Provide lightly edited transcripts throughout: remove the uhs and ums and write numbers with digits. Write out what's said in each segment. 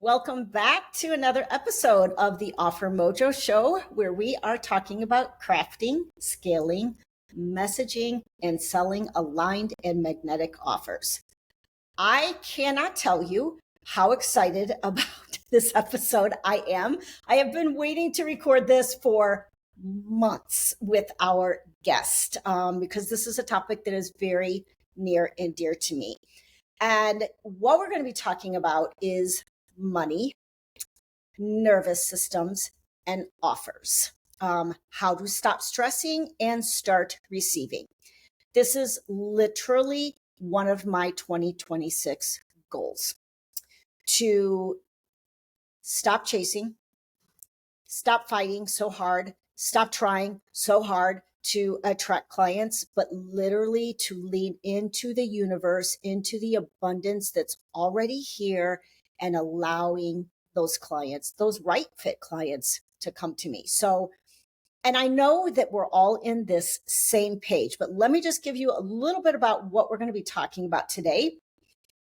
Welcome back to another episode of the Offer Mojo Show, where we are talking about crafting, scaling, messaging, and selling aligned and magnetic offers. I cannot tell you how excited about this episode I am. I have been waiting to record this for months with our guest because this is a topic that is very near and dear to me. And what we're going to be talking about is money, nervous systems, and offers. How to stop stressing and start receiving. This is literally one of my 2026 goals to stop chasing, stop fighting so hard, stop trying so hard to attract clients, but literally to lean into the universe, into the abundance that's already here and allowing those clients, those right fit clients to come to me. So, and I know that we're all in this same page, but let me just give you a little bit about what we're going to be talking about today.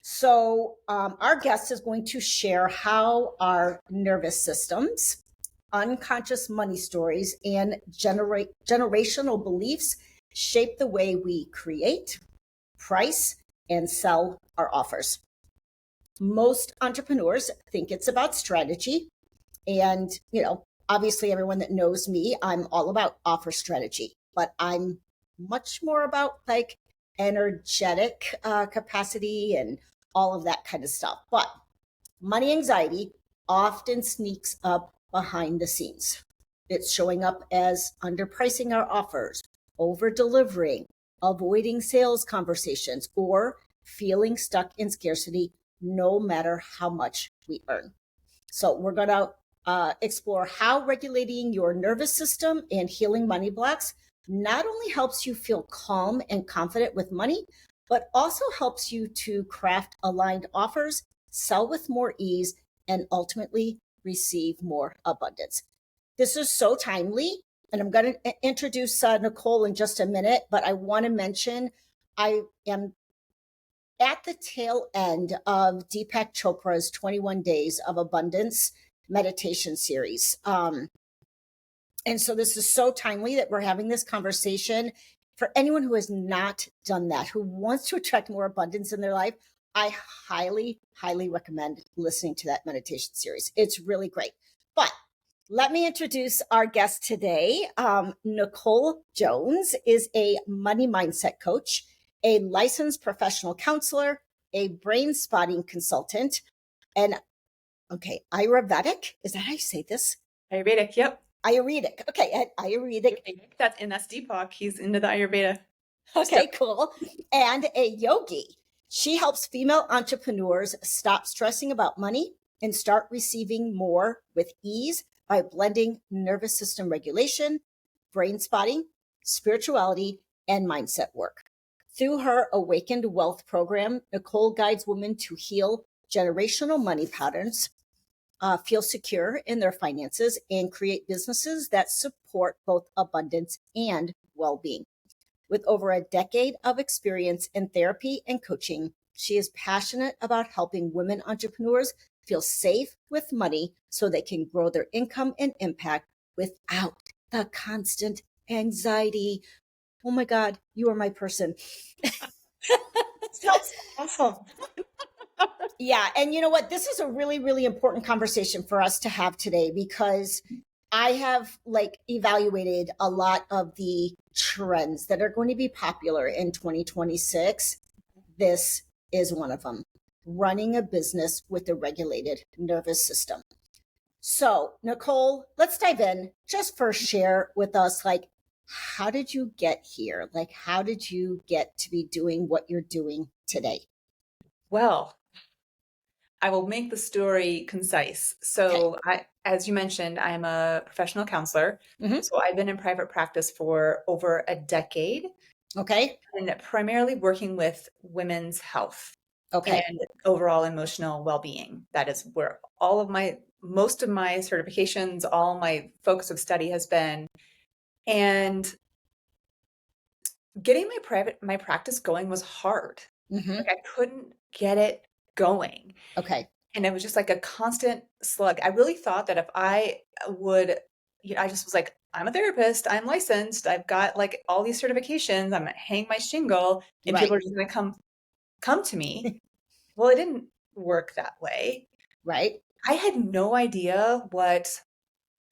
So, our guest is going to share how our nervous systems, unconscious money stories, and generational beliefs shape the way we create, price, and sell our offers. Most entrepreneurs think it's about strategy. And, obviously everyone that knows me, I'm all about offer strategy, but I'm much more about like energetic capacity and all of that kind of stuff. But money anxiety often sneaks up behind the scenes. It's showing up as underpricing our offers, over delivering, avoiding sales conversations, or feeling stuck in scarcity no matter how much we earn. So we're going to explore how regulating your nervous system and healing money blocks not only helps you feel calm and confident with money, but also helps you to craft aligned offers, sell with more ease, and ultimately receive more abundance. This is so timely. And I'm going to introduce Nicole in just a minute, but I want to mention I am at the tail end of Deepak Chopra's 21 Days of Abundance meditation series. And so this is so timely that we're having this conversation. For anyone who has not done that, who wants to attract more abundance in their life, I highly, highly recommend listening to that meditation series. It's really great. But let me introduce our guest today. Nicole Jones is a money mindset coach, a licensed professional counselor, a brain spotting consultant, and Ayurvedic. Is that how you say this? Ayurvedic, yep. Ayurvedic. Okay, Ayurvedic. That's Deepak. He's into the Ayurveda. Okay, cool. And a yogi. She helps female entrepreneurs stop stressing about money and start receiving more with ease by blending nervous system regulation, brain spotting, spirituality, and mindset work. Through her Awakened Wealth program, Nicole guides women to heal generational money patterns, feel secure in their finances, and create businesses that support both abundance and well-being. With over a decade of experience in therapy and coaching, she is passionate about helping women entrepreneurs feel safe with money so they can grow their income and impact without the constant anxiety. Oh my God, you are my person. Sounds awesome. Yeah. And you know what? This is a really, really important conversation for us to have today because I have evaluated a lot of the trends that are going to be popular in 2026. This is one of them: running a business with a regulated nervous system. So, Nicole, let's dive in. Just first share with us, how did you get here? How did you get to be doing what you're doing today? Well, I will make the story concise. So, as you mentioned, I'm a professional counselor. Mm-hmm. So, I've been in private practice for over a decade. Okay. And primarily working with women's health. Okay. And overall emotional well-being. That is where most of my certifications, all my focus of study has been. And getting my practice going was hard. Mm-hmm. I couldn't get it going. Okay. And it was just like a constant slug. I really thought that if I would, I just was like, I'm a therapist, I'm licensed, I've got like all these certifications, I'm gonna hang my shingle, and Right. people are just gonna come to me. Well, it didn't work that way. Right. I had no idea what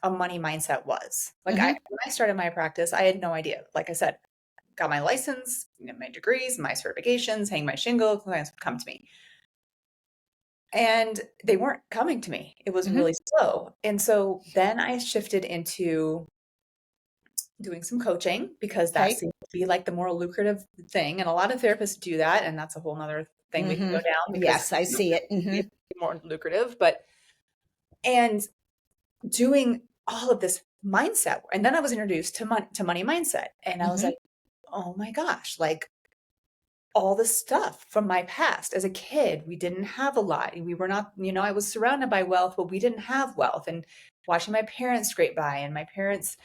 a money mindset was. Like Mm-hmm. when I started my practice, I had no idea. Like I said, got my license, my degrees, my certifications, hang my shingle, clients would come to me. And they weren't coming to me. It was Mm-hmm. really slow. And so then I shifted into doing some coaching because that Okay. seems to be like the more lucrative thing. And a lot of therapists do that. And that's a whole nother thing we can go Mm-hmm. down because Yes, I see it. it's Mm-hmm. more lucrative. And doing all of this mindset. And then I was introduced to money mindset. And I was Mm-hmm. like, oh my gosh, like all the stuff from my past as a kid. We didn't have a lot. We were not, I was surrounded by wealth, but we didn't have wealth. And watching my parents scrape by and my parents,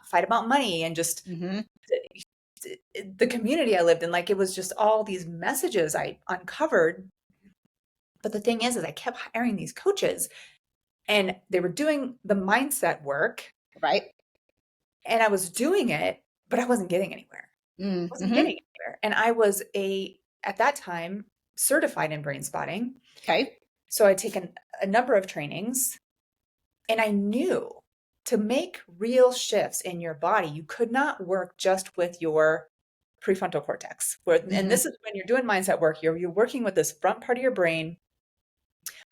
fight about money and just Mm-hmm. the community I lived in, like it was just all these messages I uncovered. But the thing is I kept hiring these coaches and they were doing the mindset work Right. and I was doing it, but I wasn't getting anywhere. Wasn't Mm-hmm. getting anywhere. And I was at that time, certified in brain spotting. Okay. So I'd taken a number of trainings and I knew to make real shifts in your body, you could not work just with your prefrontal cortex. And Mm-hmm. this is when you're doing mindset work, you're working with this front part of your brain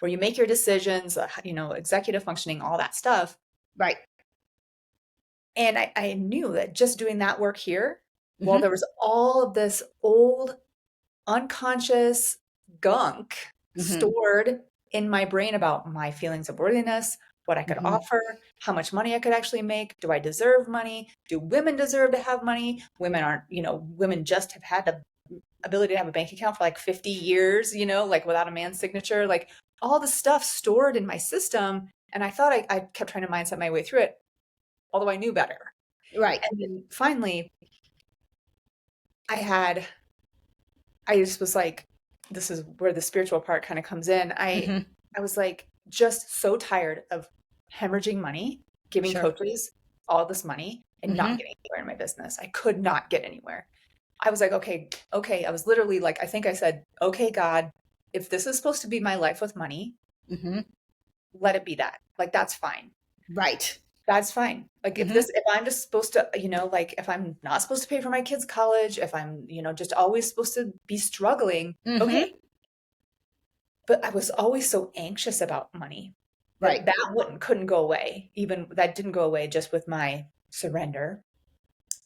where you make your decisions, executive functioning, all that stuff. Right. And I knew that just doing that work here, while Mm-hmm. there was all of this old unconscious gunk Mm-hmm. stored in my brain about my feelings of worthiness, what I could Mm-hmm. offer, how much money I could actually make. Do I deserve money? Do women deserve to have money? Women just have had the ability to have a bank account for like 50 years, like without a man's signature, like all the stuff stored in my system. And I thought I kept trying to mindset my way through it, although I knew better. Right. And then finally, I just was like, this is where the spiritual part kind of comes in. Mm-hmm. I was like just so tired of hemorrhaging money, giving Sure. coaches all this money and Mm-hmm. not getting anywhere in my business. I could not get anywhere. I was like, okay. I was literally like, I think I said, okay, God, if this is supposed to be my life with money, Mm-hmm. let it be that. Like, that's fine. Right. That's fine. Like Mm-hmm. if I'm just supposed to, like if I'm not supposed to pay for my kids' college, if I'm, just always supposed to be struggling, Mm-hmm. okay. But I was always so anxious about money Right. that couldn't go away. Even that didn't go away just with my surrender.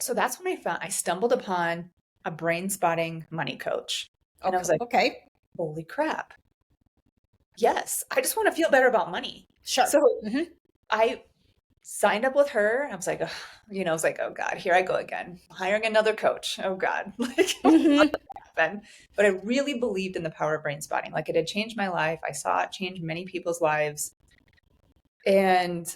So that's when I stumbled upon a brain spotting money coach. And I Okay. was like, Okay. holy crap. Yes, I just want to feel better about money. Sure. So Mm-hmm. I signed up with her. I was like, ugh, I was like, oh God, here I go again, hiring another coach. Oh God, like what Mm-hmm. happened? But I really believed in the power of brain spotting. Like it had changed my life. I saw it change many people's lives. And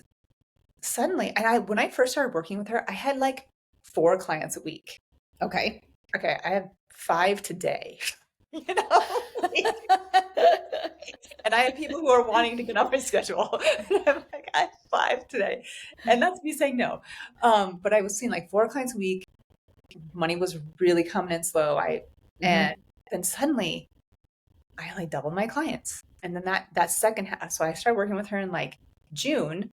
suddenly, when I first started working with her, I had like 4 clients a week. Okay. Okay, I have 5 today. you know, and I have people who are wanting to get on my schedule. I'm like, I have 5 today. And that's me saying no. But I was seeing like 4 clients a week. Money was really coming in slow. And then suddenly I like doubled my clients. And then that second half, so I started working with her in like June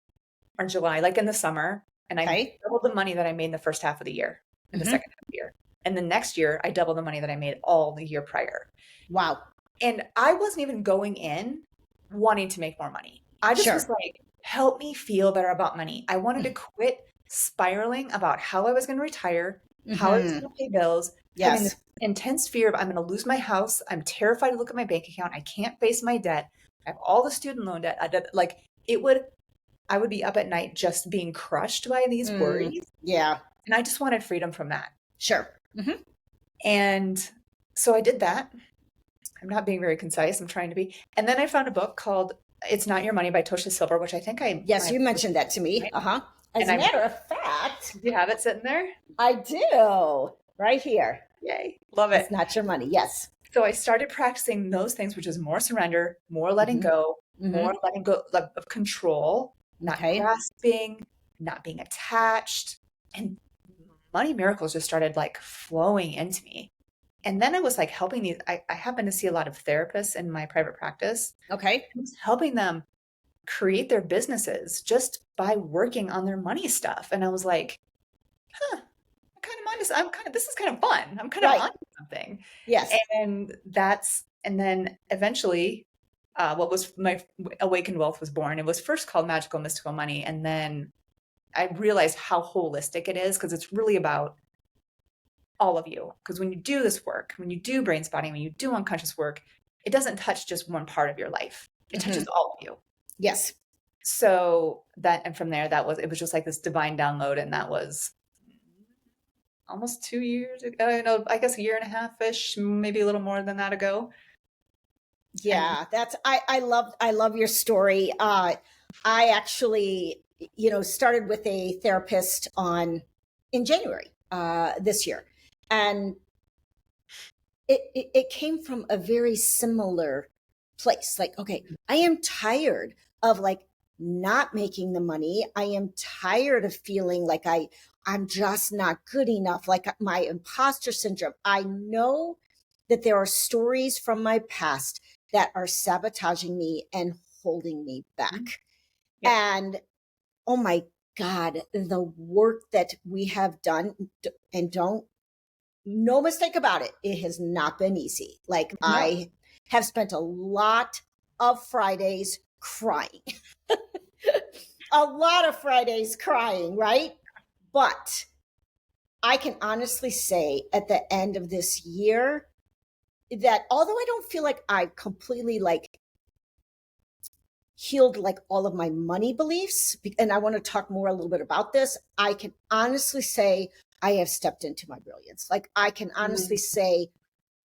or July, like in the summer. And I Okay. doubled the money that I made in the first half of the year, in the Mhm. second half of the year. And the next year, I doubled the money that I made all the year prior. Wow. And I wasn't even going in wanting to make more money. I just Sure. was like, help me feel better about money. I wanted to quit spiraling about how I was going to retire, how I was Mhm. going to pay bills, having this Yes. intense fear of I'm going to lose my house. I'm terrified to look at my bank account. I can't face my debt. I have all the student loan debt. I would be up at night just being crushed by these worries. Yeah. And I just wanted freedom from that. Sure. Mhm. And so I did that. I'm not being very concise. I'm trying to be. And then I found a book called It's Not Your Money by Tosha Silver, which I think Yes, you mentioned that to me. Uh-huh. As And a I'm matter of fact, do you have it sitting there? I do. Right here. Yay. Love It's it. not your money. Yes. So I started practicing those things, which is more surrender, more letting Mm-hmm. go, Mm-hmm. more letting go of control, not Okay. grasping, not being attached. And money miracles just started like flowing into me. And then I was like helping these, I happen to see a lot of therapists in my private practice. Okay. I was helping them create their businesses just by working on their money stuff. And I was like, huh, I kind of mind this. This is kind of fun. I'm kind of Right. on something. Yes. And then eventually, what was my Awakened Wealth was born. It was first called Magical Mystical Money. And then I realized how holistic it is because it's really about all of you. Because when you do this work, when you do brain spotting, when you do unconscious work, it doesn't touch just one part of your life. It Mm-hmm. touches all of you. Yes. So and from there, it was just like this divine download. And that was almost 2 years ago. No, I guess a year and a half ish, maybe a little more than that ago. And Yeah, that's I love your story. I actually, started with a therapist in January this year, and it came from a very similar place. Like, okay, I am tired of like not making the money. I am tired of feeling like I'm just not good enough, like my imposter syndrome. I know that there are stories from my past that are sabotaging me and holding me back. yep, And oh my God, the work that we have done, and don't, no mistake about it, it has not been easy. Like, no, I have spent a lot of Fridays crying, a lot of Fridays crying, right? But I can honestly say at the end of this year that although I don't feel like I've completely like healed like all of my money beliefs, and I want to talk more a little bit about this, I can honestly say I have stepped into my brilliance. Like, I can honestly mm, say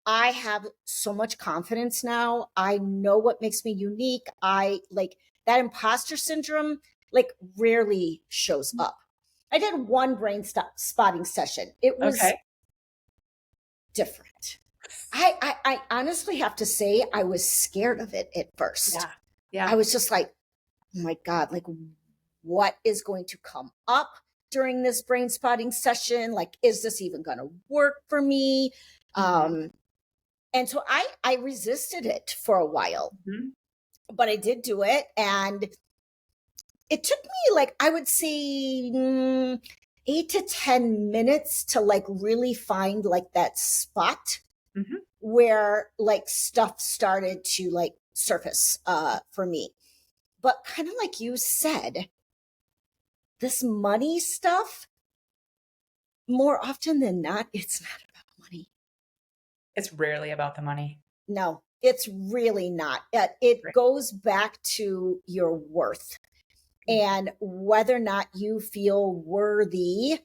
I have so much confidence now. I know what makes me unique. I like that imposter syndrome, like, rarely shows up. I did one spotting session. It was okay, different. I honestly have to say I was scared of it at first. yeah, I yeah, was just like, oh my God, like, what is going to come up during this brain spotting session? Like, is this even going to work for me? hmm Um, and so I resisted it for a while, hmm but I did do it. And it took me, like, I would say 8 to 10 minutes to like really find like that spot hmm where like stuff started to like surface for me. But kind of like you said, this money stuff, more often than not, it's not about money. It's rarely about the money. No, it's really not. It Right. goes back to your worth and whether or not you feel worthy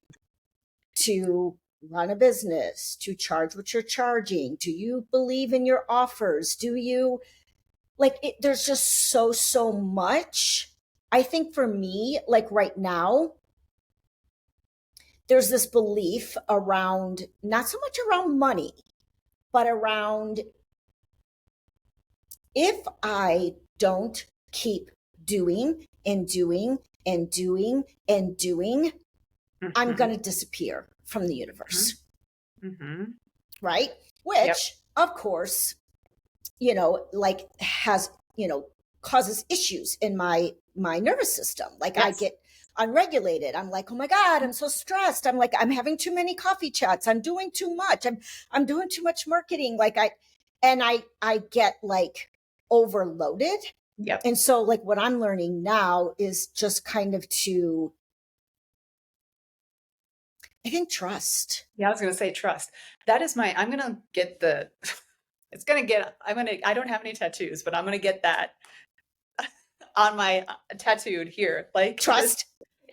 to run a business, to charge what you're charging. Do you believe in your offers? Do you like it? There's just so much. I think for me, like right now, there's this belief around not so much around money, but around if I don't keep doing and doing and doing and doing, I'm hmm going to disappear from the hmm universe, hmm right? Yep. Which, of course, like has, causes issues in my nervous system. Like, I Yes. get unregulated. I'm like, oh my God, I'm so stressed. I'm like, I'm having too many coffee chats. I'm doing too much. I'm doing too much marketing. Like, I get like overloaded. Yep. And so like what I'm learning now is just kind of to, I think, trust. Yeah, I was gonna say trust. That is I'm gonna get the. It's gonna get. I don't have any tattoos, but I'm gonna get that on my tattooed here, like this Trust.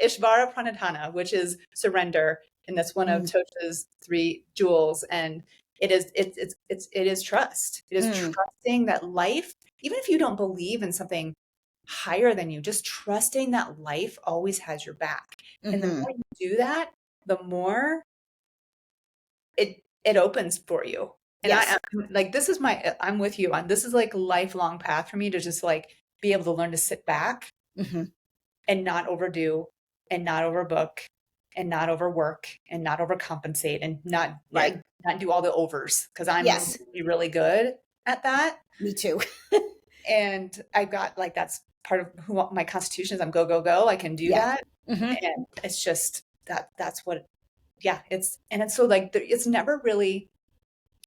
Ishvara Pranadhana, which is surrender, and that's one of Mm, Tosha's three jewels. And it is trust. It is mm, trusting that life, even if you don't believe in something higher than you, just trusting that life always has your back. And the mm-hmm. more you do that, the more it opens for you. And I'm like, I'm with you on, this is like a lifelong path for me to just like be able to learn to sit back and not overdo and not overbook and not overwork and not overcompensate and not do all the overs, because I'm really, really good at that. Me too. And I got like, that's part of who my constitution is. I'm go, go, go. I can do that. And it's just that's what, it's so like, it's never really,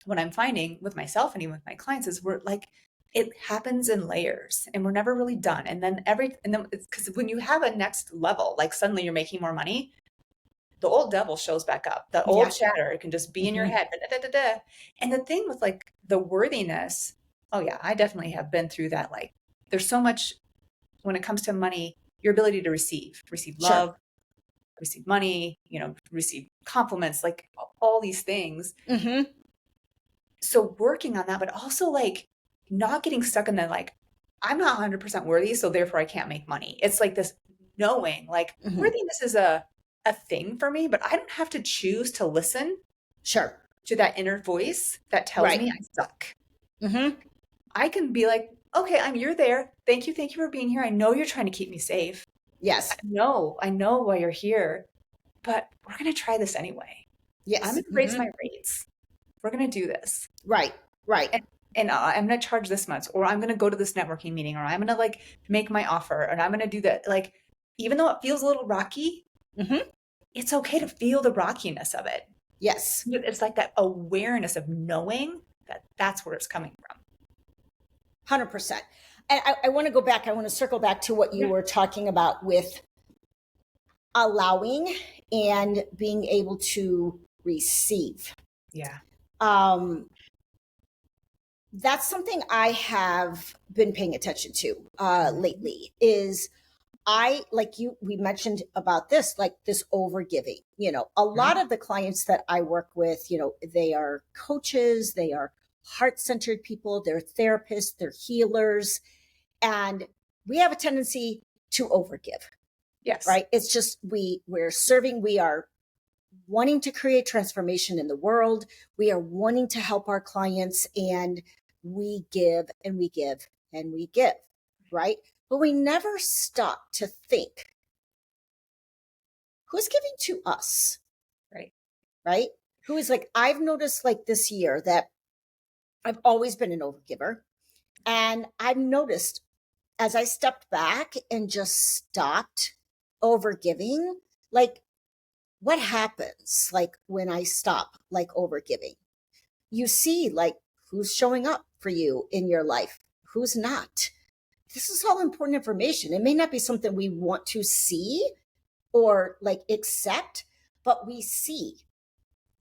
what I'm finding with myself and even with my clients is we're like, it happens in layers and we're never really done. And then it's because when you have a next level, like suddenly you're making more money, the old devil shows back up. The old chatter, it can just be in your head. Da, da, da, da. And the thing with like the worthiness, oh yeah, I definitely have been through that. Like there's so much when it comes to money, your ability to receive love, receive money, receive compliments, like all these things. So working on that, but also like not getting stuck in the like, I'm not 100% worthy, so therefore I can't make money. It's like this knowing like worthiness is a thing for me, but I don't have to choose to listen to that inner voice that tells me I suck. I can be like, okay, you're there. Thank you for being here. I know you're trying to keep me safe. Yes. I know why you're here, but we're going to try this anyway. Yes. I'm going to raise my rates. We're going to do this. Right. And I'm going to charge this much, or I'm going to go to this networking meeting, or I'm going to like make my offer, and I'm going to do that. Like, even though it feels a little rocky, it's okay to feel the rockiness of it. Yes. It's like that awareness of knowing that that's where it's coming from. 100%. And I want to go back. I want to circle back to what you were talking about with allowing and being able to receive. Yeah. That's something I have been paying attention to lately is we mentioned about this, like this overgiving, a lot of the clients that I work with, they are coaches, they are heart-centered people, they're therapists, they're healers, and we have a tendency to overgive. Yes. Right. It's just, we're serving, we are wanting to create transformation in the world. We are wanting to help our clients, and we give and we give and we give. Right. But we never stop to think, who's giving to us? Right. Who is like, I've noticed like this year that I've always been an overgiver. And I've noticed as I stepped back and just stopped overgiving, like what happens like when I stop like overgiving? You see like who's showing up for you in your life, who's not. This is all important information. It may not be something we want to see or like accept, but we see.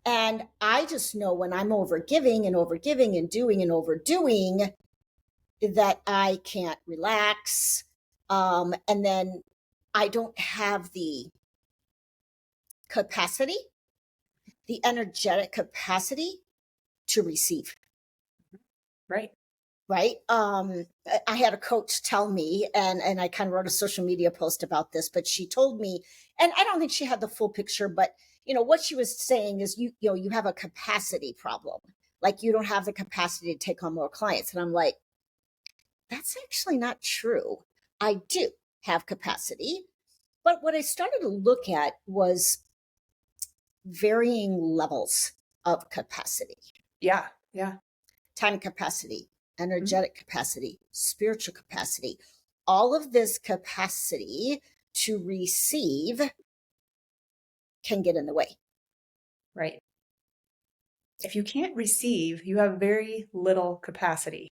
And I just know when I'm overgiving and doing and overdoing that I can't relax. And then I don't have the capacity, the energetic capacity to receive. Right. I had a coach tell me, and I kind of wrote a social media post about this, but she told me, and I don't think she had the full picture, but what she was saying is you have a capacity problem. Like you don't have the capacity to take on more clients. And I'm like, that's actually not true. I do have capacity. But what I started to look at was varying levels of capacity. Yeah. Time capacity, energetic capacity, spiritual capacity. All of this capacity to receive can get in the way. Right. If you can't receive, you have very little capacity.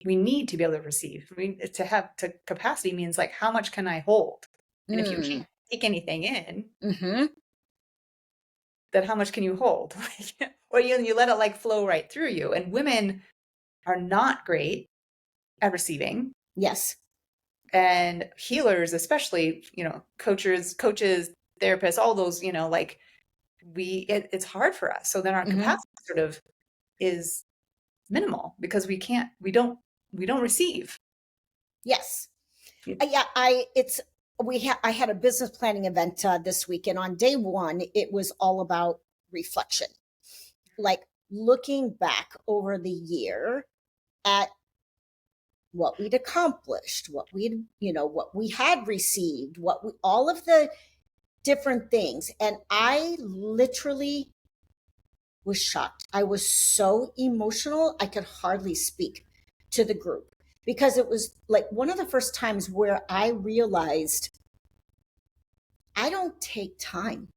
We need to be able to receive. To capacity means like, how much can I hold? And if you can't take anything in, then how much can you hold? Or you let it like flow right through you. And women are not great at receiving. Yes. And healers, especially, coaches, therapists, all those, like it's hard for us. So then our capacity sort of is minimal because we don't receive. Yes. I had a business planning event this week, and on day one, it was all about reflection. Like, looking back over the year at what we'd accomplished, what we had received, all of the different things. And I literally was shocked. I was so emotional, I could hardly speak to the group because it was like one of the first times where I realized I don't take time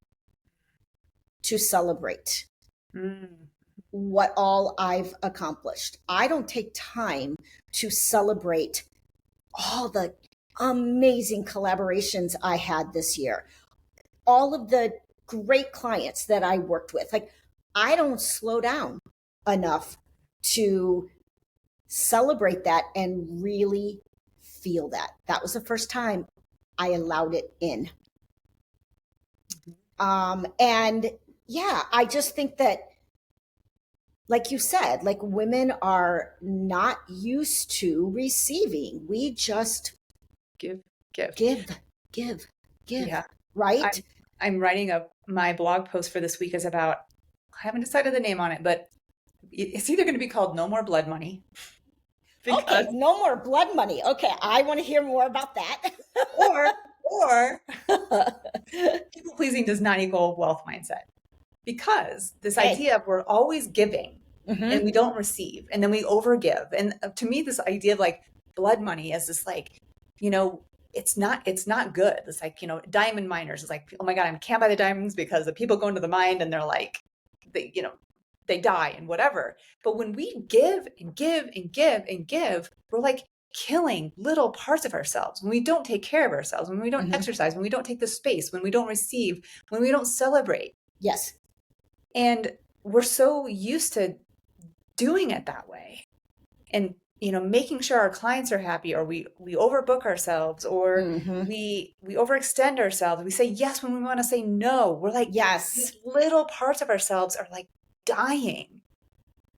to celebrate what all I've accomplished. I don't take time to celebrate all the amazing collaborations I had this year, all of the great clients that I worked with. Like, I don't slow down enough to celebrate that and really feel that. That was the first time I allowed it in. And yeah, I just think that, like you said, like women are not used to receiving. We just give. Yeah. Right? I'm writing my blog post for this week is about, I haven't decided the name on it, but it's either going to be called No More Blood Money. Okay, no more blood money. Okay, I want to hear more about that. or people pleasing does not equal wealth mindset. Because this idea of we're always giving and we don't receive, and then we overgive. And to me, this idea of like blood money is this like, it's not good. It's like, diamond miners. It's like, oh my God, I can't buy the diamonds because the people go into the mine and they're like, they die and whatever. But when we give and give and give and give, we're like killing little parts of ourselves. When we don't take care of ourselves, when we don't exercise, when we don't take the space, when we don't receive, when we don't celebrate. Yes. And we're so used to doing it that way. And, making sure our clients are happy, or we overbook ourselves, or we overextend ourselves. We say yes when we want to say no. We're like, yes, these little parts of ourselves are like dying.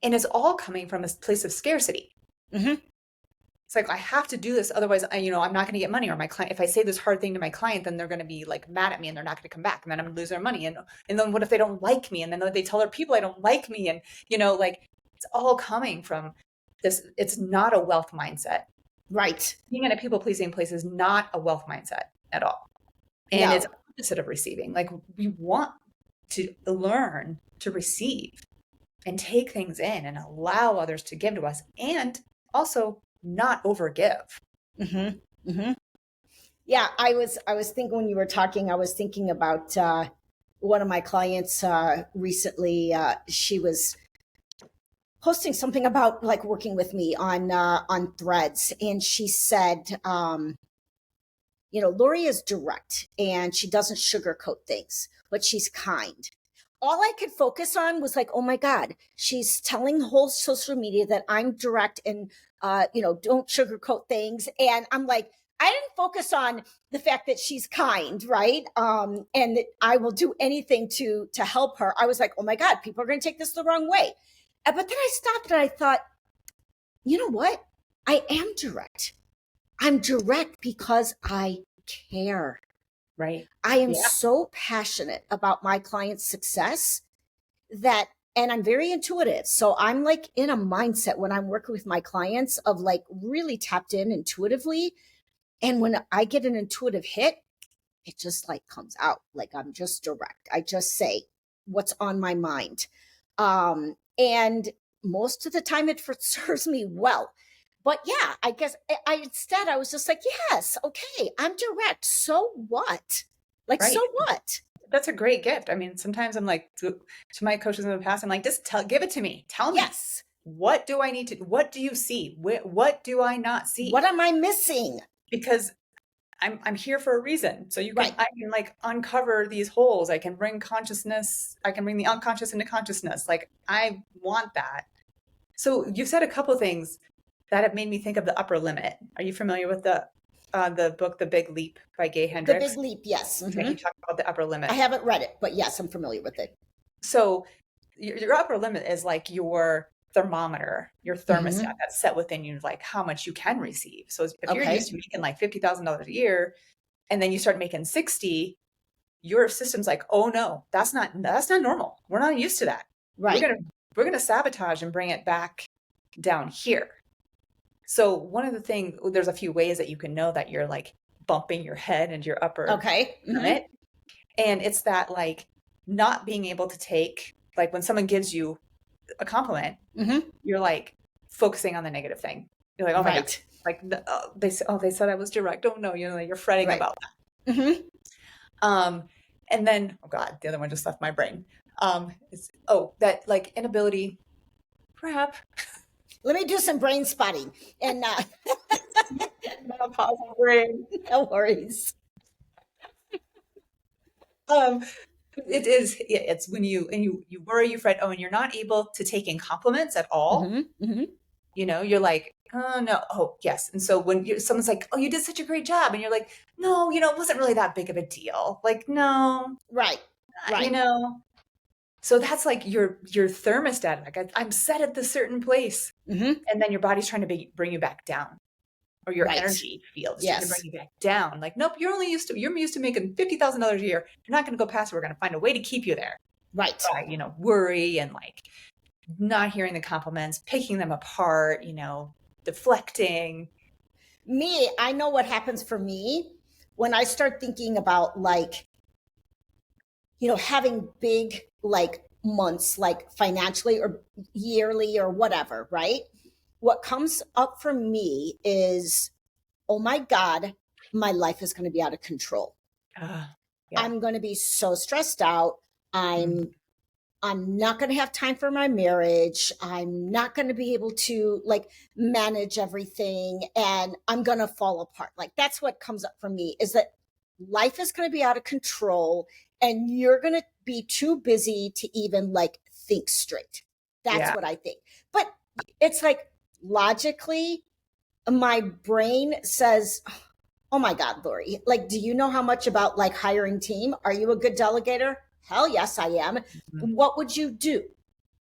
And it's all coming from a place of scarcity. It's like, I have to do this. Otherwise, I'm not going to get money. Or my client, if I say this hard thing to my client, then they're going to be like mad at me and they're not going to come back. And then I'm going to lose their money. And then what if they don't like me? And then they tell other people I don't like me. And, like, it's all coming from this. It's not a wealth mindset. Right. Being in a people pleasing place is not a wealth mindset at all. And it's opposite of receiving. Like, we want to learn to receive and take things in and allow others to give to us, and also not overgive. Yeah, I was thinking when you were talking, I was thinking about one of my clients recently. She was posting something about like working with me on Threads, and she said, Lori is direct and she doesn't sugarcoat things, but she's kind. All I could focus on was like, oh my God, she's telling the whole social media that I'm direct and, don't sugarcoat things. And I'm like, I didn't focus on the fact that she's kind, right? And that I will do anything to help her. I was like, oh my God, people are going to take this the wrong way. But then I stopped and I thought, you know what? I am direct. I'm direct because I care. Right. I am so passionate about my client's success and I'm very intuitive. So I'm like in a mindset when I'm working with my clients of like really tapped in intuitively. And when I get an intuitive hit, it just like comes out. Like I'm just direct. I just say what's on my mind. And most of the time it serves me well. But yeah, I guess instead I was just like, yes, okay, I'm direct. So what? Like, right. So what? That's a great gift. I mean, sometimes I'm like, to my coaches in the past, I'm like, just give it to me. Tell me. Yes. What do I need to, what do you see? What do I not see? What am I missing? Because I'm here for a reason. So I can like uncover these holes. I can bring consciousness. I can bring the unconscious into consciousness. Like, I want that. So you've said a couple of things that have made me think of the upper limit. Are you familiar with the book, The Big Leap by Gay Hendricks? The Big Leap, yes. He talked about the upper limit. I haven't read it, but yes, I'm familiar with it. So your upper limit is like your thermometer, your thermostat that's set within you, like how much you can receive. So if you're used to making like $50,000 a year, and then you start making 60, your system's like, oh no, that's not normal. We're not used to that. Right. we're going to sabotage and bring it back down here. So one of the things, there's a few ways that you can know that you're like bumping your head into your upper Okay. limit. And it's that like not being able to take, like when someone gives you a compliment, you're like focusing on the negative thing. You're like, oh my God, Right. like they said I was direct. Oh no, you know, you're fretting Right. about that. And then, oh God, the other one just left my brain. That like inability, perhaps. Let me do some brain spotting and Menopausal brain. no worries. It's when you worry, you fret, and you're not able to take in compliments at all. You know, you're like, oh no, oh yes. And so when someone's like, oh, you did such a great job, and you're like, no, you know, it wasn't really that big of a deal. Like, no, Right. you know. So that's like your thermostat. Like I'm set at this certain place, and then your body's trying to bring you back down, or your energy field is trying to bring you back down. Like, nope, you're used to making $50,000 a year. You're not going to go past it. We're going to find a way to keep you there. Right. You know, worry and like not hearing the compliments, picking them apart, you know, deflecting. Me, I know what happens for me when I start thinking about like, you know, having big like months, like financially or yearly or whatever, right? What comes up for me is, oh my God, my life is going to be out of control. Yeah. I'm going to be so stressed out. I'm not going to have time for my marriage. I'm not going to be able to like manage everything, and I'm going to fall apart. Like that's what comes up for me, is that life is going to be out of control and you're going to be too busy to even like think straight. That's what I think. But it's like logically my brain says, oh my God, Lori, like, do you know how much about like hiring team? Are you a good delegator? Hell yes, I am. What would you do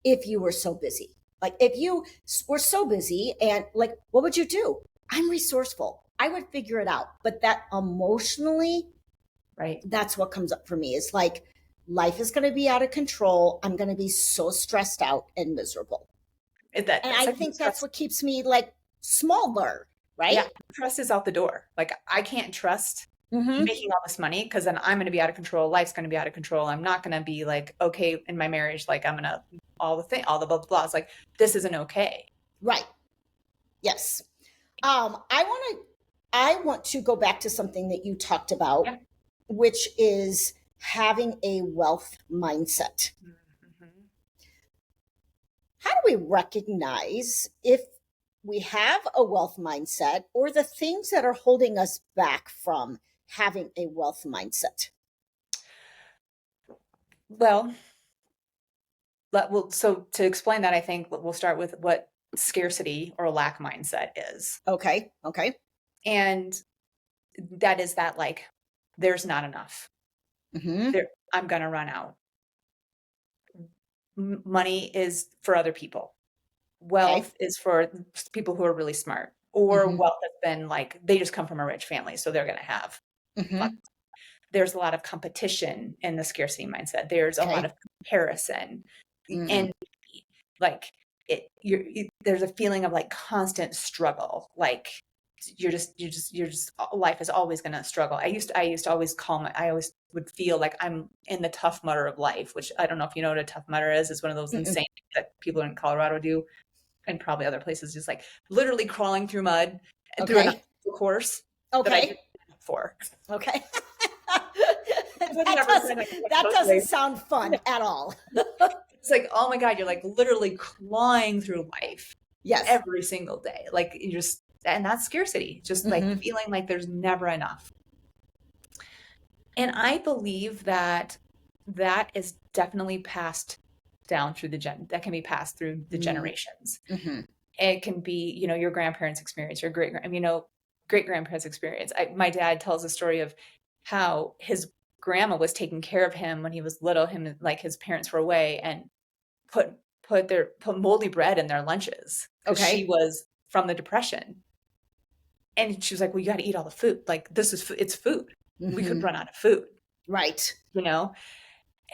if you were so busy? Like if you were so busy and like, what would you do? I'm resourceful. I would figure it out. But that emotionally, right. That's what comes up for me. Is like, life is going to be out of control. I'm going to be so stressed out and miserable. And I think that's what keeps me like smaller, right? Yeah. Trust is out the door. Like I can't trust making all this money, because then I'm going to be out of control. Life's going to be out of control. I'm not going to be like, okay, in my marriage, like I'm going to all the blah, blah, blah. It's like, this isn't okay. Right. Yes. I want to go back to something that you talked about, which is having a wealth mindset. How do we recognize if we have a wealth mindset or the things that are holding us back from having a wealth mindset? Well, so to explain that, I think we'll start with what scarcity or lack mindset is. Okay. And that is that like, there's not enough. I'm going to run out. Money is for other people. Wealth is for people who are really smart, or wealth has been like, they just come from a rich family, so they're going to have fun. There's a lot of competition in the scarcity mindset. There's a lot of comparison, and like there's a feeling of like constant struggle. Like you're just life is always going to struggle. I used to always I always would feel like I'm in the Tough Mudder of life, which I don't know if you know what a Tough Mudder is. It's one of those insane things that people in Colorado do, and probably other places, just like literally crawling through mud and through an obstacle course that I didn't sign up for. Okay. That doesn't sound fun at all. It's like, oh my God, you're like literally clawing through life every single day. Like you just, and that's scarcity, just like feeling like there's never enough. And I believe that is definitely passed down through that can be passed through the generations. It can be, you know, your grandparents' experience, your great grandparents' experience. My dad tells a story of how his grandma was taking care of him when he was little. Like his parents were away, and put moldy bread in their lunches because she was from the Depression, and she was like, "Well, you got to eat all the food. Like it's food. We could run out of food, right? You know."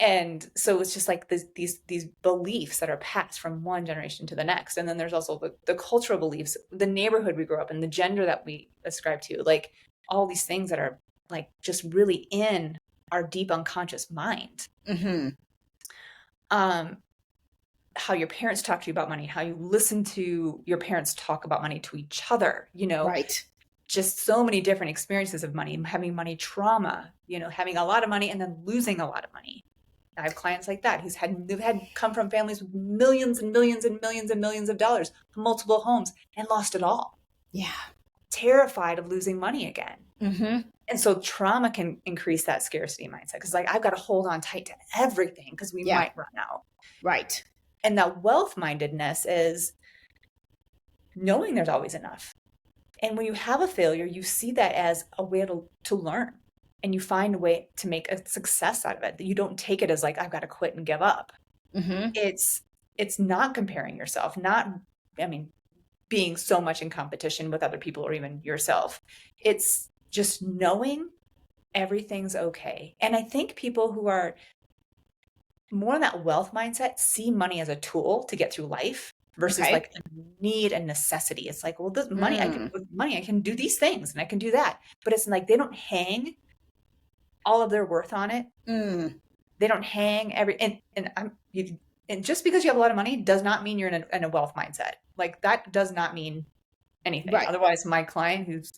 And so it's just like these beliefs that are passed from one generation to the next. And then there's also the cultural beliefs, the neighborhood we grew up in, the gender that we ascribe to, like all these things that are like just really in our deep unconscious mind. Mm-hmm. How your parents talk to you about money, how you listen to your parents talk about money to each other, Right. just so many different experiences of money, having money trauma, having a lot of money and then losing a lot of money. I have clients like that they've had come from families with millions and millions and millions and millions of dollars, multiple homes, and lost it all. Yeah. Terrified of losing money again. Mm-hmm. And so trauma can increase that scarcity mindset because like I've got to hold on tight to everything because we might run out. Right. And that wealth mindedness is knowing there's always enough. And when you have a failure, you see that as a way to learn. And you find a way to make a success out of it. That you don't take it as like, I've got to quit and give up. Mm-hmm. It's not comparing yourself, being so much in competition with other people or even yourself. It's just knowing everything's okay. And I think people who are more in that wealth mindset see money as a tool to get through life versus like a need and necessity. It's like, well, this money, I can do these things and I can do that. But it's like, they don't hang all of their worth on it. They don't hang and just because you have a lot of money does not mean you're in a wealth mindset. Like that does not mean anything. Right. Otherwise, my client who's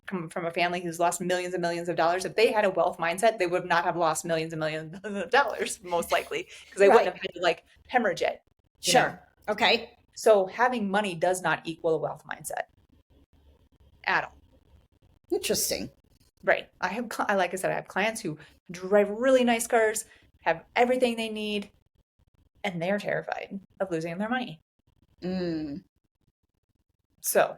come from a family who's lost millions and millions of dollars, if they had a wealth mindset, they would not have lost millions and millions of dollars, most likely, because they wouldn't have had to like hemorrhage it. Sure. Okay. So having money does not equal a wealth mindset at all. Interesting. Right. Like I said, I have clients who drive really nice cars, have everything they need, and they're terrified of losing their money. So,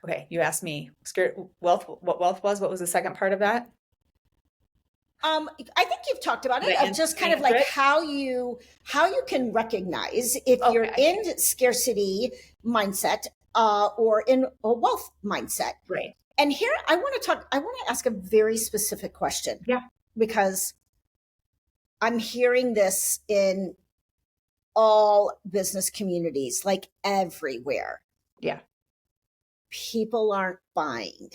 okay, you asked me what wealth was. What was the second part of that? I think you've talked about it, of just kind of like how you can recognize if you're in scarcity mindset or in a wealth mindset. Right. And here I want to ask a very specific question. Yeah. Because I'm hearing this in all business communities, like everywhere. Yeah. People aren't buying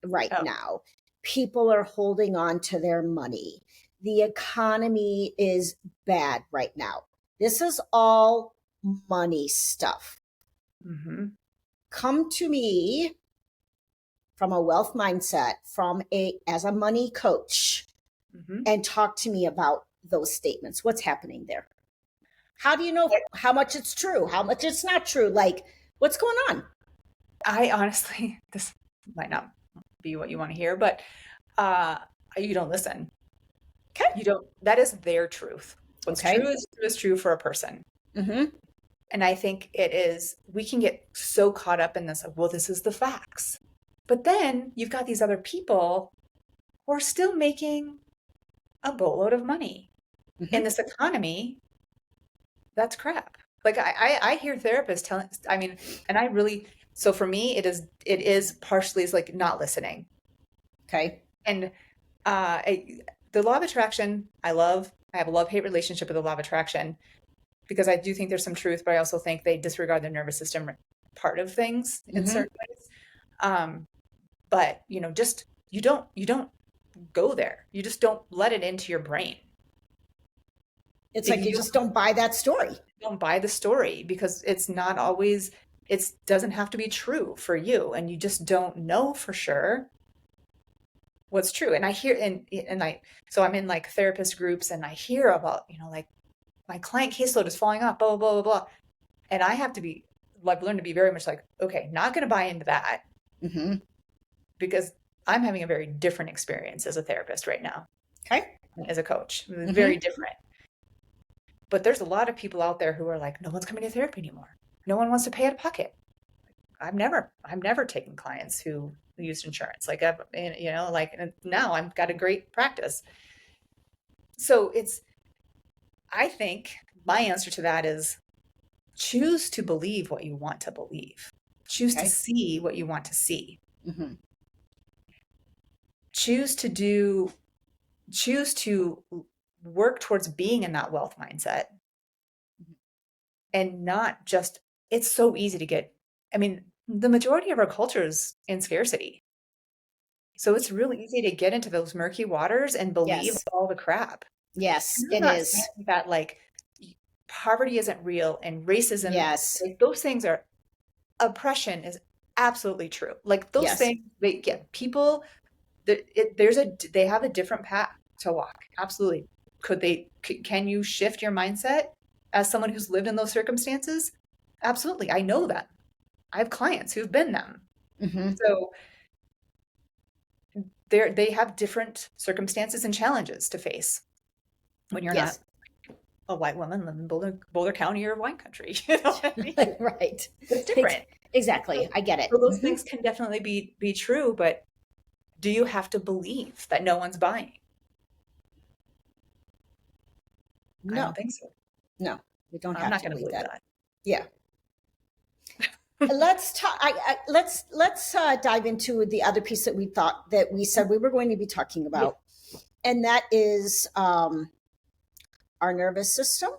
right now. People are holding on to their money. The economy is bad right now. This is all money stuff. Mm-hmm. Come to me from a wealth mindset, as a money coach, and talk to me about those statements. What's happening there? How do you know how much it's true, how much it's not true? Like, what's going on? I honestly, this might not be what you want to hear, but you don't listen. Okay. You don't, that is their truth. What's true is true for a person. Mm-hmm. And I think we can get so caught up in this, well, this is the facts. But then you've got these other people who are still making a boatload of money in this economy. That's crap. Like I hear therapists telling, and I really, so for me, it is partially is like not listening. Okay. And the law of attraction, I have a love-hate relationship with the law of attraction because I do think there's some truth, but I also think they disregard the nervous system part of things in certain ways. But just, you don't go there. You just don't let it into your brain. It's like you just don't buy that story. Don't buy the story because it's not always, it doesn't have to be true for you. And you just don't know for sure what's true. And I hear, so I'm in like therapist groups and I hear about, like my client caseload is falling off, blah, blah, blah, blah. And I have to be, I've learned to be very much like, okay, not going to buy into that because I'm having a very different experience as a therapist right now. Okay. As a coach, very different. But there's a lot of people out there who are like, no one's coming to therapy anymore. No one wants to pay out of pocket. I've never taken clients who used insurance. Like, now I've got a great practice. So I think my answer to that is choose to believe what you want to believe. Choose to see what you want to see. Choose to do choose to work towards being in that wealth mindset and not just, it's so easy to get, I mean, the majority of our culture is in scarcity. So it's really easy to get into those murky waters and believe Yes. all the crap. Yes, And I'm it not is. saying that like poverty isn't real and racism, Yes. like those things are, oppression is absolutely true. Like those Yes. things, they get people, they have a different path to walk. Absolutely. Can you shift your mindset as someone who's lived in those circumstances? Absolutely. I know that. I have clients who've been them. Hmm. So they have different circumstances and challenges to face when you're not Yes. a white woman living in Boulder County or wine country. You know what I mean? Right. It's different. Exactly. So, I get it. so those Hmm. things can definitely be true, but do you have to believe that no one's buying? I don't No, think so. no, we don't I'm have not to going to believe believe that. that. Yeah. Let's talk. Let's dive into the other piece that we thought that we said we were going to be talking Yeah. about, and that is our nervous system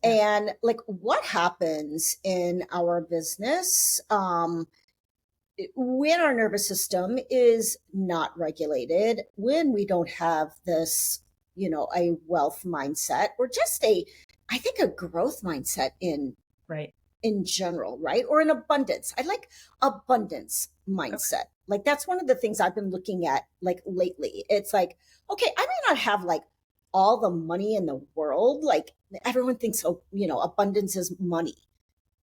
Yeah. and like what happens in our business when our nervous system is not regulated, when we don't have this, a wealth mindset or just I think a growth mindset Right. in general, right? Or an abundance. I like abundance Okay. mindset. Like that's one of the things I've been looking at like lately. It's like, okay, I may not have like all the money in the world. Like everyone thinks, oh, abundance is money.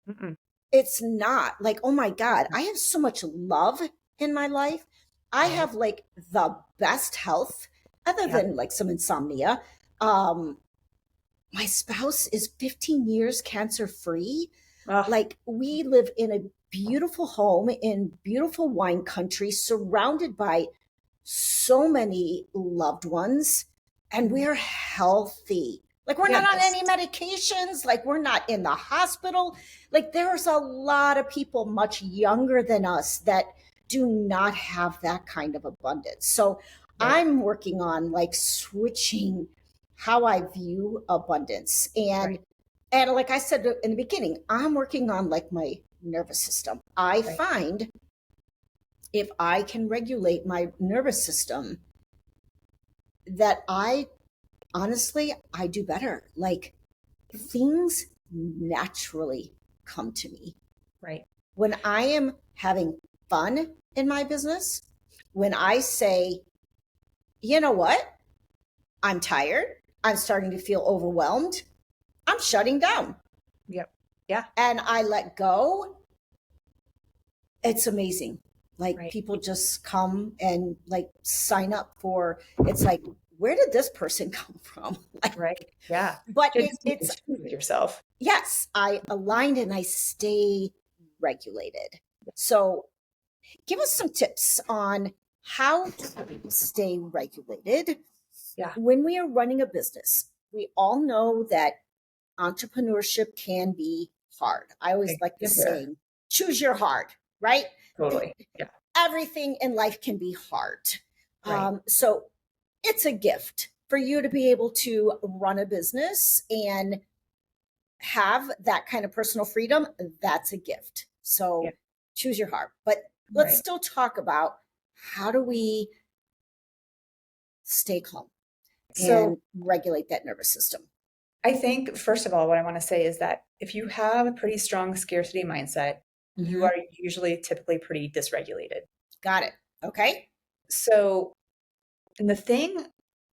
Mm-mm. It's not like, oh my God, I have so much love in my life. I Right. have like the best health other Yeah. than like some insomnia. Um, my spouse is 15 years cancer free. Oh, Like we live in a beautiful home in beautiful wine country, surrounded by so many loved ones, and we're healthy. Like we're yeah. not on any medications, like we're not in the hospital. Like there's a lot of people much younger than us that do not have that kind of abundance. So Right. I'm working on like switching how I view abundance. Right. And like I said in the beginning, I'm working on like my nervous system. I Right. find if I can regulate my nervous system, that I honestly, I do better. Like things naturally come to me. Right. When I am having fun in my business, when I say, you know what, I'm tired, I'm starting to feel overwhelmed, I'm shutting down Yep. Yeah. and I let go, it's amazing. Like Right. people just come and like sign up for it's like, where did this person come from? Like, Right. Yeah. but You just be in it's tune with yourself. yes, I aligned and I stay regulated. So give us some tips on how to stay regulated Yeah. when we are running a business. We all know that entrepreneurship can be hard. I always Like, like the get there. saying, choose your hard, right? Totally. Yeah. Everything in life can be hard. Right. So it's a gift for you to be able to run a business and have that kind of personal freedom. That's a gift. Yeah. So choose your heart. But let's Right. still talk about how do we stay calm So and regulate that nervous system. I think, first of all, what I want to say is that if you have a pretty strong scarcity mindset, you Mm-hmm. are usually typically pretty dysregulated. Got it. Okay. So, and the thing,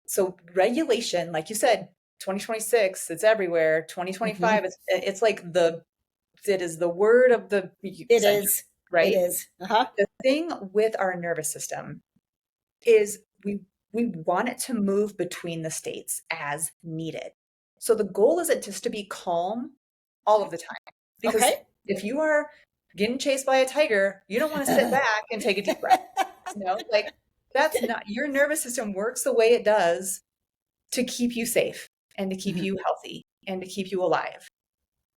so regulation, like you said, 2026, it's everywhere. Mm-hmm. 2025, it's like it is the word of the It century, is. It right? is. Uh-huh. The thing with our nervous system is we want it to move between the states as needed. So the goal isn't just to be calm all of the time. Because Okay. if you are getting chased by a tiger, you don't want to sit back and take a deep breath. Like that's not, your nervous system works the way it does to keep you safe and to keep Mhm. you healthy and to keep you alive.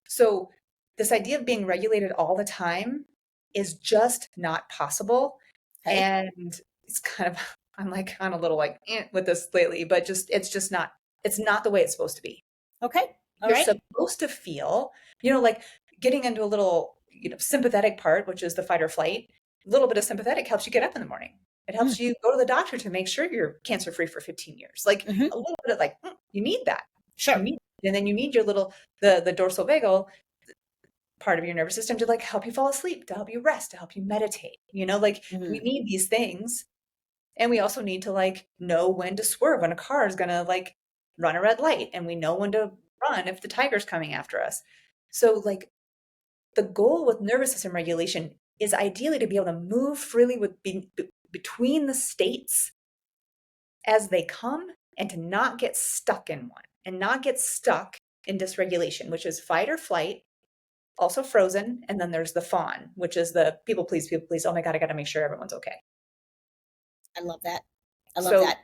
So this idea of being regulated all the time is just not possible. Okay. And it's kind of I'm like on a little like with this lately, but it's not the way it's supposed to be. Okay. All You're right. supposed to feel, like getting into a little, sympathetic part, which is the fight or flight. A little bit of sympathetic helps you get up in the morning. It Mm, helps you go to the doctor to make sure you're cancer free for 15 years. Like mm-hmm. a little bit of like, you need that. You Sure. need, and then you need your little, the dorsal vagal part of your nervous system to like help you fall asleep, to help you rest, to help you meditate. Like we Mm, need these things. And we also need to like know when to swerve when a car is gonna like run a red light, and we know when to run if the tiger's coming after us. So like the goal with nervous system regulation is ideally to be able to move freely between the states as they come, and to not get stuck in one, and not get stuck in dysregulation, which is fight or flight, also frozen, and then there's the fawn, which is the people please, people please. Oh my God, I got to make sure everyone's okay. I love that. I love So that.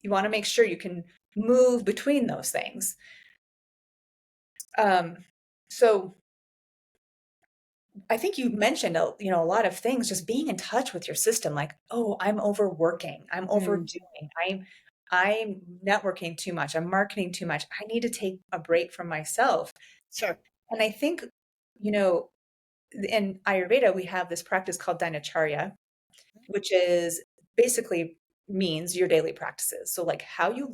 you want to make sure you can move between those things. So I think you mentioned, a lot of things, just being in touch with your system, like, oh, I'm overworking, I'm Mm, overdoing, I'm networking too much, I'm marketing too much. I need to take a break from myself. sure. And I think, you know, in Ayurveda, we have this practice called dinacharya, which is basically means your daily practices. So like how you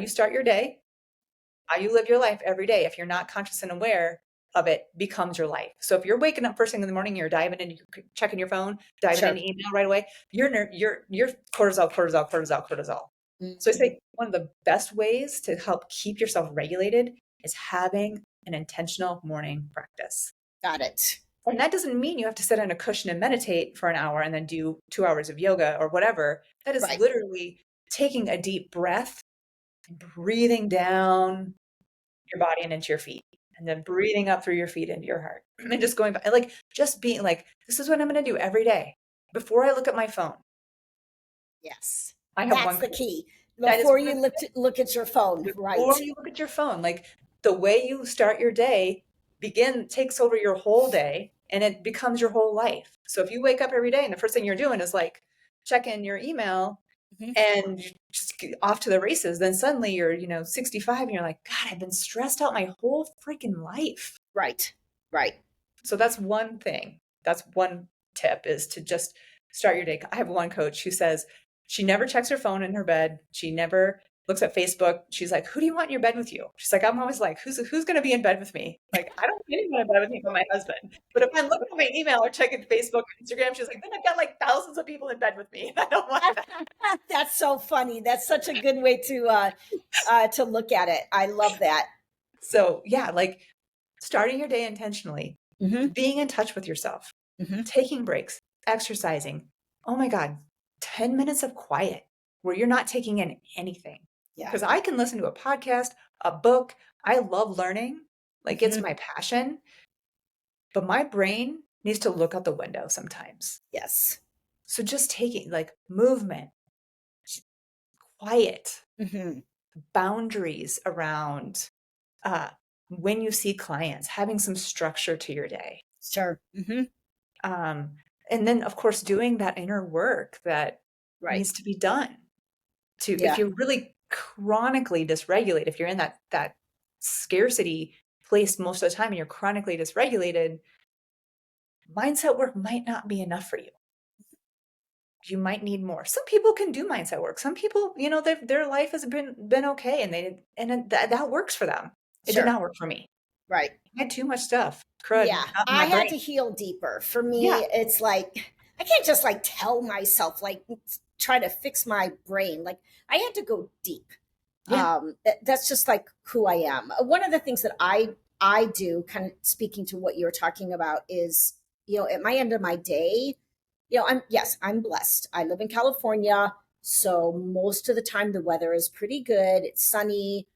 start your day, how you live your life every day, if you're not conscious and aware of it, becomes your life. So if you're waking up first thing in the morning, you're diving in, you're checking your phone, diving Sure. into email right away, you're cortisol, cortisol, cortisol, cortisol. So I Mm, say one of the best ways to help keep yourself regulated is having an intentional morning practice. got it. And that doesn't mean you have to sit on a cushion and meditate for an hour and then do 2 hours of yoga or whatever. That is Right. literally taking a deep breath and breathing down your body and into your feet, and then breathing up through your feet into your heart, and just going back, like just being like, this is what I'm going to do every day before I look at my phone. Yes. I have That's one the coach. key. That is Before one you of the look at your phone. before Right. you look at your phone, like the way you start your day takes over your whole day, and it becomes your whole life. So if you wake up every day and the first thing you're doing is like checking your email Mhm. and you just get off to the races, then suddenly you're 65 and you're like, God, I've been stressed out my whole freaking life. Right. Right. So that's one thing. That's one tip, is to just start your day. I have one coach who says she never checks her phone in her bed. She never looks at Facebook. She's like, who do you want in your bed with you? She's like, I'm always like, who's going to be in bed with me? Like, I don't want anyone in bed with me but my husband. But if I'm looking at my email or checking Facebook or Instagram, she's like, then I've got like thousands of people in bed with me. I don't want that. That's so funny. That's such a good way to look at it. I love that. So yeah, like starting your day intentionally, Mm-hmm. being in touch with yourself, Mm-hmm. taking breaks, exercising. Oh my God, 10 minutes of quiet where you're not taking in anything. Yeah. Because I can listen to a podcast, a book. I love learning, like it's Mm-hmm. my passion, but my brain needs to look out the window sometimes. Yes. So just taking like movement, quiet, Mm-hmm. boundaries around uh, when you see clients, having some structure to your day. Sure. Mm-hmm. Um, and then, of course, doing that inner work that Right. needs to be done. If Yeah. you're really chronically dysregulated, if you're in that scarcity place most of the time and you're chronically dysregulated, mindset work might not be enough for you. You might need more. Some people can do mindset work. Some people, their life has been okay, and that works for them. It did Sure. not work for me. Right. I had too much stuff, crud, Yeah. out in I my had brain. to heal deeper. For Yeah, me, it's like I can't just like tell myself like try to fix my brain. Like I had to go deep. yeah. That's just like who I am. One of the things that I do, kind of speaking to what you're talking about, is at my end of my day, I'm blessed. I live in California, so most of the time the weather is pretty good. It's sunny.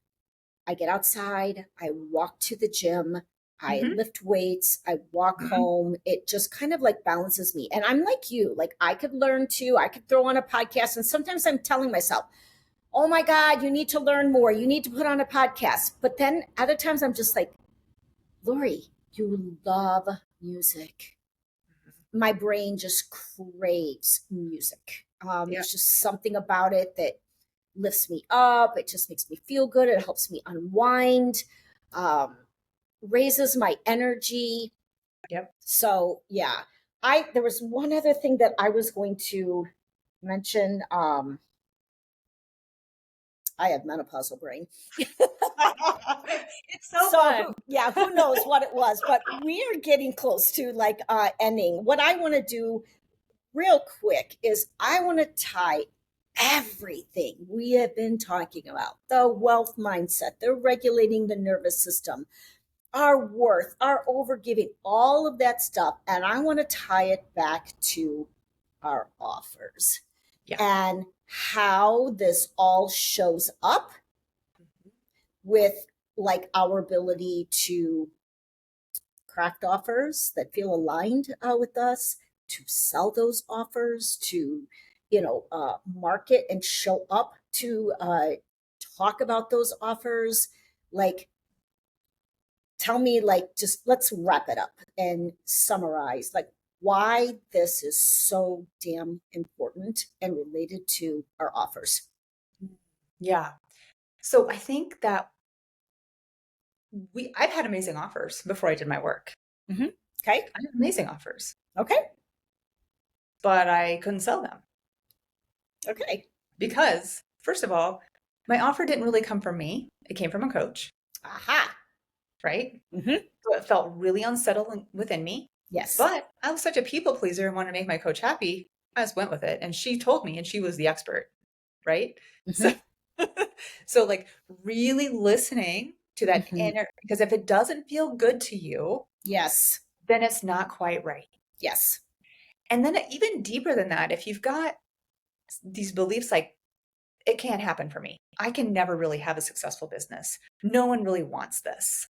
I get outside, I walk to the gym, I Hmm. lift weights, I walk Hmm. home. It just kind of like balances me. And I'm like you, like I could learn to, I could throw on a podcast. And sometimes I'm telling myself, oh my God, you need to learn more. You need to put on a podcast. But then other times I'm just like, Lori, you love music. My brain just craves music. Yeah. There's just something about it that lifts me up. It just makes me feel good. It helps me unwind, um, raises my energy. Yep. So yeah, I there was one other thing that I was going to mention. I have menopausal brain. It's so So fun. yeah, who knows what it was, but we are getting close to like ending. What I want to do real quick is I want to tie everything we have been talking about, the wealth mindset, the regulating the nervous system, our worth, our overgiving, all of that stuff. And I want to tie it back to our offers Yeah. and how this all shows up with like our ability to craft offers that feel aligned with us, to sell those offers, to market and show up to talk about those offers. Like, tell me, like, just let's wrap it up and summarize, like, why this is so damn important and related to our offers. Yeah. So I think that I've had amazing offers before I did my work. Mm-hmm. Okay. I had amazing offers, Okay. but I couldn't sell them Okay. because, first of all, my offer didn't really come from me. It came from a coach, Aha. right? Mm-hmm. So it felt really unsettled within me. Yes. But I was such a people pleaser and wanted to make my coach happy. I just went with it. And she told me, and she was the expert, right? So, Mm-hmm. so like really listening to that Mm-hmm. inner, because if it doesn't feel good to you, Yes. then it's not quite right. Yes. And then even deeper than that, if you've got these beliefs like, it can't happen for me, I can never really have a successful business. No one really wants this.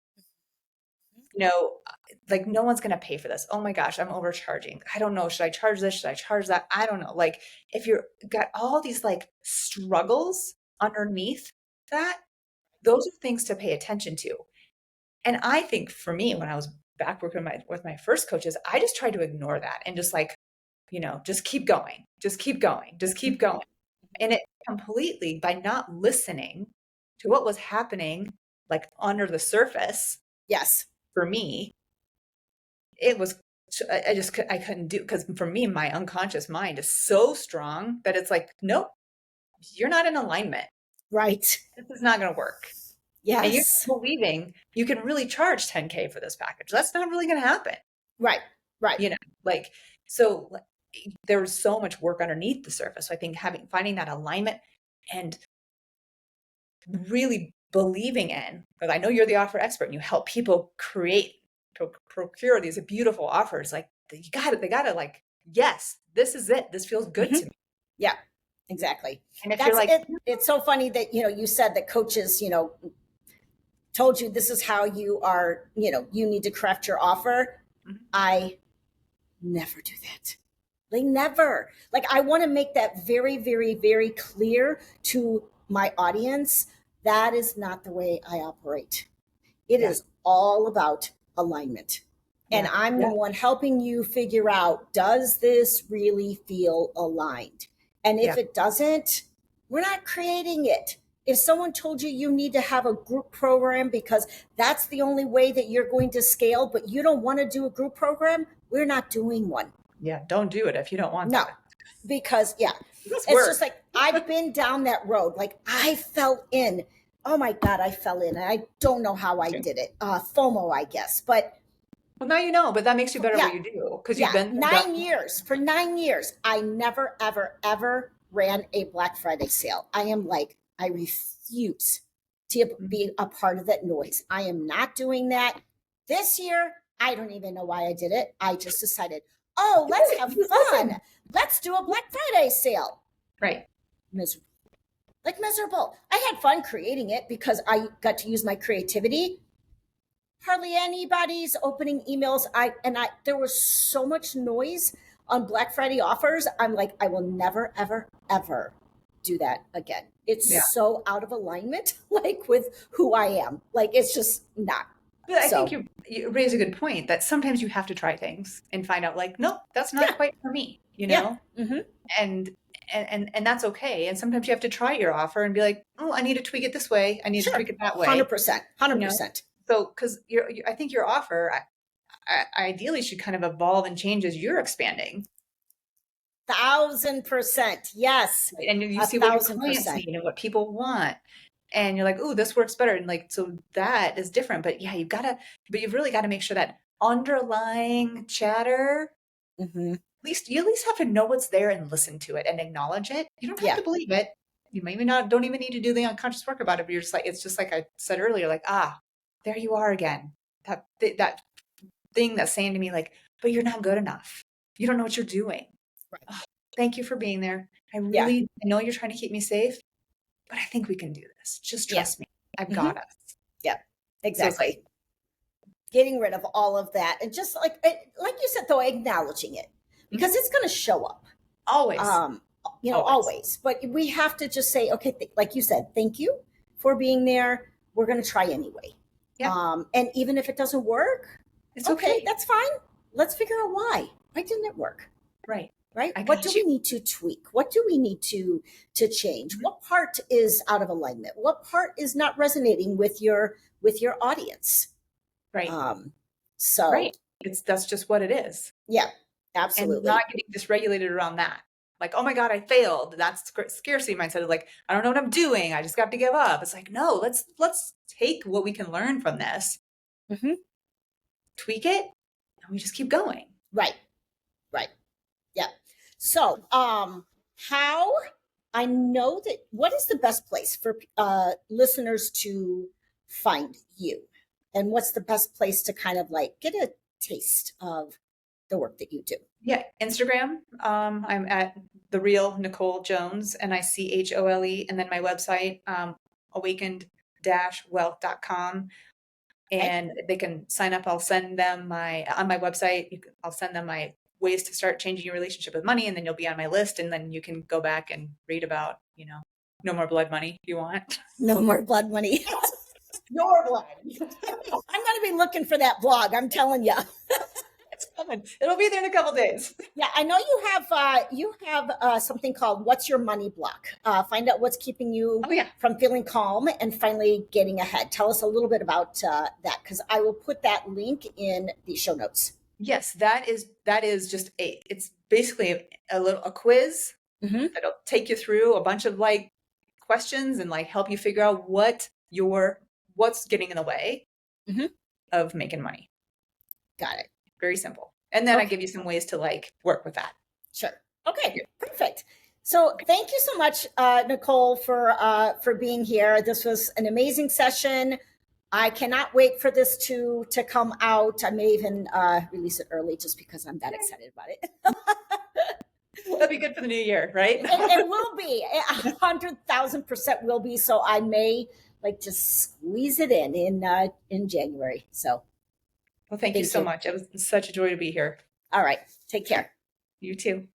Like no one's going to pay for this. Oh my gosh, I'm overcharging. I don't know. Should I charge this? Should I charge that? I don't know. Like if you're got all these like struggles underneath that, those are things to pay attention to. And I think for me, when I was back working with my first coaches, I just tried to ignore that and just like, just keep going, just keep going, just keep going. And it completely, by not listening to what was happening, like under the surface Yes. for me, it was, I couldn't do, because for me, my unconscious mind is so strong that it's like, nope, you're not in alignment. Right. This is not going to work. And you're Yes. believing you can really charge 10K for this package. That's not really going to happen. Right. Right. Like, so there was so much work underneath the surface. So I think finding that alignment and really believing in, because I know you're the offer expert and you help people procure these beautiful offers. Like they gotta like, yes, this is it. This feels good to me. Yeah, exactly. And if you're That's like, it. It's so funny that, you said that coaches, told you this is how you are, you need to craft your offer. Mhm. I never do that. Like never. Like I want to make that very, very, very clear to my audience. That is not the way I operate. It Yeah. is all about alignment. And Yeah. I'm the Yeah. one helping you figure out, does this really feel aligned? And if Yeah. it doesn't, we're not creating it. If someone told you you need to have a group program because that's the only way that you're going to scale, but you don't want to do a group program, we're not doing one. Yeah. Don't do it if you don't want No, that. because It's it's work. just like I've been down that road. Like I fell in. Oh my God, I fell in. And I don't know how I did it. FOMO, I guess. But Well, now you know, but that makes you better yeah, what you do because you've yeah, been 9 years. For 9 years, I never, ever, ever ran a Black Friday sale. I am like, I refuse to be a part of that noise. I am not doing that. This year, I don't even know why I did it. I just decided, oh, let's have fun. Let's do a Black Friday sale. right. Miserable. Like miserable. I had fun creating it because I got to use my creativity. Hardly anybody's opening emails. There was so much noise on Black Friday offers. I'm like, I will never, ever, ever do that again. It's so out of alignment, like with who I am. Like it's just not. But I think you raise a good point that sometimes you have to try things and find out like, nope, that's not quite for me, Yeah. Mm-hmm. And and that's okay. And sometimes you have to try your offer and be like, oh, I need to tweak it this way. I need to Sure. tweak it that way. 100%. You know? 100%. So, because I think your offer ideally should kind of evolve and change as you're expanding. 1,000%. Yes. Right? And you see what your 1,000%. clients need and what people want. And you're like, oh, this works better. And like, so that is different. But yeah, you've really got to make sure that underlying chatter, Mm-hmm. you at least have to know what's there and listen to it and acknowledge it. You don't have to believe it. You maybe don't even need to do the unconscious work about it, but you're just like, it's just like I said earlier, like, there you are again. That thing that's saying to me like, but you're not good enough. You don't know what you're doing. Right. Oh, thank you for being there. I know you're trying to keep me safe, but I think we can do this. Just trust me. I've got us. Yeah, So exactly. like, getting rid of all of that and just like you said, though, acknowledging it, because it's going to show up. Always. Always. But we have to just say, okay, like you said, thank you for being there. We're going to try anyway. Yeah. And even if it doesn't work, it's okay. That's fine. Let's figure out why. Why didn't it work? Right. What do we need to tweak? What do we need to change? What part is out of alignment? What part is not resonating with your audience? Right. Right. That's just what it is. Yeah, absolutely. And not getting dysregulated around that. Like, oh my God, I failed. That's scarcity mindset of like, I don't know what I'm doing. I just got to give up. It's like, no, let's take what we can learn from this, tweak it, and we just keep going. Right. Yeah. So, how I know that what is the best place for listeners to find you, and what's the best place to kind of like get a taste of the work that you do? Yeah, Instagram. I'm at the real Nicole Jones, NICHOLE, and then my website, awakened-wealth.com. And they can sign up. I'll send them on my website. I'll send them my ways to start changing your relationship with money, and then you'll be on my list, and then you can go back and read about, no more blood money if you want. No more blood money. Your blood. I'm going to be looking for that blog. I'm telling you. It's coming. It'll be there in a couple days. Yeah, I know you have something called "What's Your Money Block?" Find out what's keeping you from feeling calm and finally getting ahead. Tell us a little bit about that, because I will put that link in the show notes. Yes, that is just it's basically a quiz that'll take you through a bunch of like questions and like help you figure out what's getting in the way of making money. Got it. Very simple. And then I give you some ways to like work with that. Sure. Okay. Perfect. So thank you so much, Nicole, for being here. This was an amazing session. I cannot wait for this to come out. I may even release it early just because I'm that excited about it. That'll be good for the new year, right? It will be. 100,000% will be. So I may like just squeeze it in January. So. Well, thank you so much. It was such a joy to be here. All right. Take care. You too.